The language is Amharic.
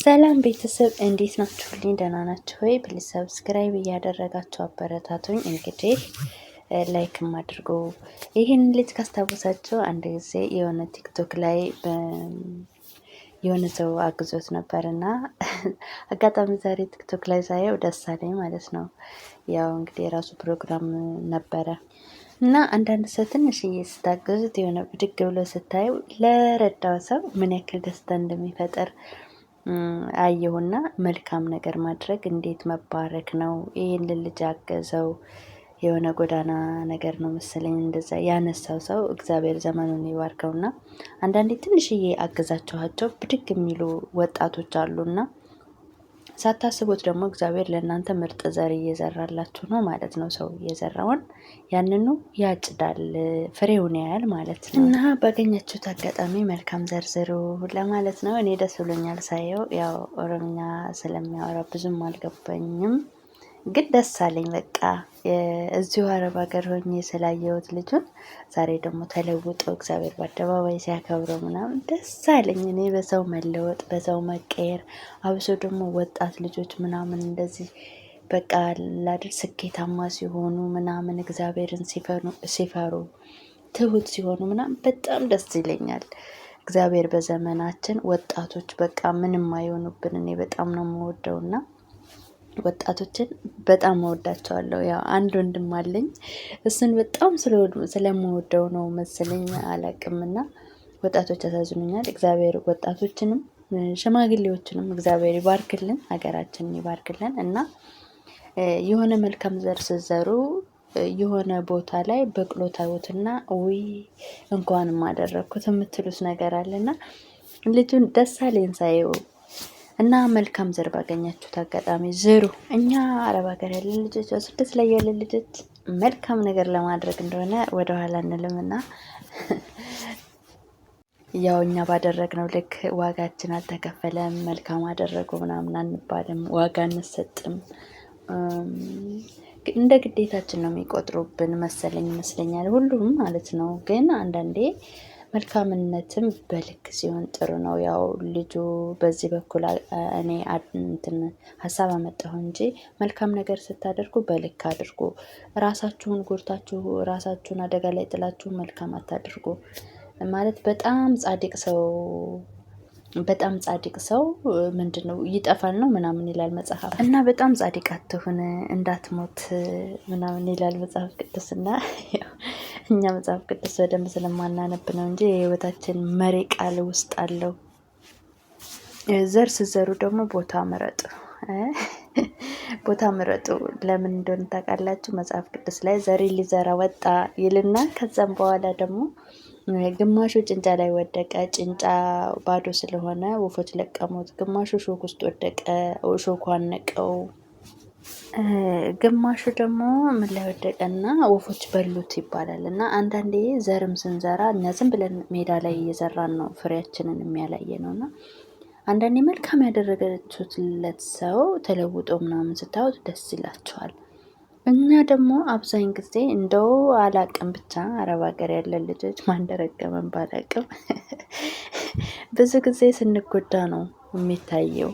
ሰላም ቤተሰብ እንዴት ናችሁልኝ? ደህና ናችሁ ወይ? ፕሊዝ ሰብስክራይብ እያደረጋችሁ አበረታቱኝ። እንግዲህ ላይክም አድርጉ። ይህን ልጅ ካስታወሳችሁ አንድ ጊዜ የሆነ ቲክቶክ ላይ የሆነ ሰው አግዞት ነበርና አጋጣሚ ዛሬ ቲክቶክ ላይ ሳየው ደስ አለኝ ማለት ነው። ያው እንግዲህ የራሱ ፕሮግራም ነበረ እና አንዳንድ ሰው ትንሽዬ ስታገዙት የሆነ ብድግ ብሎ ስታዩ ለረዳው ሰው ምን ያክል ደስታ እንደሚፈጠር አየሁና መልካም ነገር ማድረግ እንዴት መባረክ ነው። ይሄን ልጅ ያገዘው የሆነ ጎዳና ነገር ነው መሰለኝ እንደዛ ያነሳው ሰው እግዚአብሔር ዘመኑን ይባርከውና አንዳንዴ ትንሽዬ አገዛችኋቸው ብድግ የሚሉ ወጣቶች አሉና ሳታስቡት ደግሞ እግዚአብሔር ለእናንተ ምርጥ ዘር እየዘራላችሁ ነው ማለት ነው። ሰው እየዘራውን ያንኑ ያጭዳል፣ ፍሬውን ያያል ማለት ነው። እና ባገኛችሁት አጋጣሚ መልካም ዘርዝሩ ለማለት ነው። እኔ ደስ ብሎኛል ሳየው። ያው ኦሮምኛ ስለሚያወራ ብዙም አልገባኝም፣ ግን ደስ አለኝ። በቃ እዚሁ አረብ ሀገር ሆኜ ስላየሁት ልጁን ዛሬ ደግሞ ተለውጦ እግዚአብሔር በአደባባይ ሲያከብረው ምናምን ደስ አለኝ። እኔ በሰው መለወጥ በሰው መቀየር፣ አብሶ ደግሞ ወጣት ልጆች ምናምን እንደዚህ በቃ ላድር ስኬታማ ሲሆኑ ምናምን እግዚአብሔርን ሲፈሩ ትሁት ሲሆኑ ምናምን በጣም ደስ ይለኛል። እግዚአብሔር በዘመናችን ወጣቶች በቃ ምንም አይሆኑብን። እኔ በጣም ነው የምወደውና ወጣቶችን በጣም እወዳቸዋለሁ። ያው አንድ ወንድም አለኝ፣ እሱን በጣም ስለምወደው ነው መሰለኝ አላቅምና ወጣቶች ያሳዝኑኛል። እግዚአብሔር ወጣቶችንም ሽማግሌዎችንም እግዚአብሔር ይባርክልን፣ ሀገራችንን ይባርክልን። እና የሆነ መልካም ዘር ስትዘሩ የሆነ ቦታ ላይ በቅሎ ታዩትና ውይ እንኳንም አደረግኩት የምትሉት ነገር አለና ልጁን ደስ አለኝ ሳየው። እና መልካም ዘር ባገኛችሁት አጋጣሚ ዝሩ። እኛ አረብ ሀገር ያለን ልጆች፣ ስደት ላይ ያለን ልጆች መልካም ነገር ለማድረግ እንደሆነ ወደኋላ እንልምና ያው እኛ ባደረግነው ልክ ዋጋችን አልተከፈለም፣ መልካም አደረጉ ምናምን አንባልም፣ ዋጋ አንሰጥም። እንደ ግዴታችን ነው የሚቆጥሩብን መሰለኝ ይመስለኛል፣ ሁሉም ማለት ነው። ግን አንዳንዴ መልካምነትም በልክ ሲሆን ጥሩ ነው። ያው ልጁ በዚህ በኩል እኔ እንትን ሀሳብ አመጣሁ እንጂ መልካም ነገር ስታደርጉ በልክ አድርጉ። ራሳችሁን ጎድታችሁ ራሳችሁን አደጋ ላይ ጥላችሁ መልካም አታድርጉ። ማለት በጣም ጻድቅ ሰው ምንድነው ይጠፋል ነው ምናምን ይላል መጽሐፍ። እና በጣም ጻድቅ አትሁን እንዳትሞት ምናምን ይላል መጽሐፍ ቅዱስና እኛ መጽሐፍ ቅዱስ በደንብ ስለማናነብ ነው እንጂ የህይወታችን መሪ ቃል ውስጥ አለው። ዘር ስትዘሩ ደግሞ ቦታ ምረጡ፣ ቦታ ምረጡ። ለምን እንደሆነ ታውቃላችሁ? መጽሐፍ ቅዱስ ላይ ዘሪ ሊዘራ ወጣ ይልና ከዛም በኋላ ደግሞ ግማሹ ጭንጫ ላይ ወደቀ፣ ጭንጫ ባዶ ስለሆነ ወፎች ለቀሙት። ግማሹ ሾክ ውስጥ ወደቀ፣ ሾኩ አነቀው። ግማሹ ደግሞ ምን ላይ ወደቀና ወፎች በሉት ይባላል። እና አንዳንዴ ዘርም ስንዘራ እኛ ዝም ብለን ሜዳ ላይ እየዘራን ነው ፍሬያችንን የሚያላየ ነው። እና አንዳንዴ መልካም ያደረገችሁለት ሰው ተለውጦ ምናምን ስታዩት ደስ ይላችኋል። እኛ ደግሞ አብዛኝ ጊዜ እንደው አላቅም ብቻ አረብ ሀገር ያለን ልጆች ማንደረገመን ባላቅም ብዙ ጊዜ ስንጎዳ ነው የሚታየው።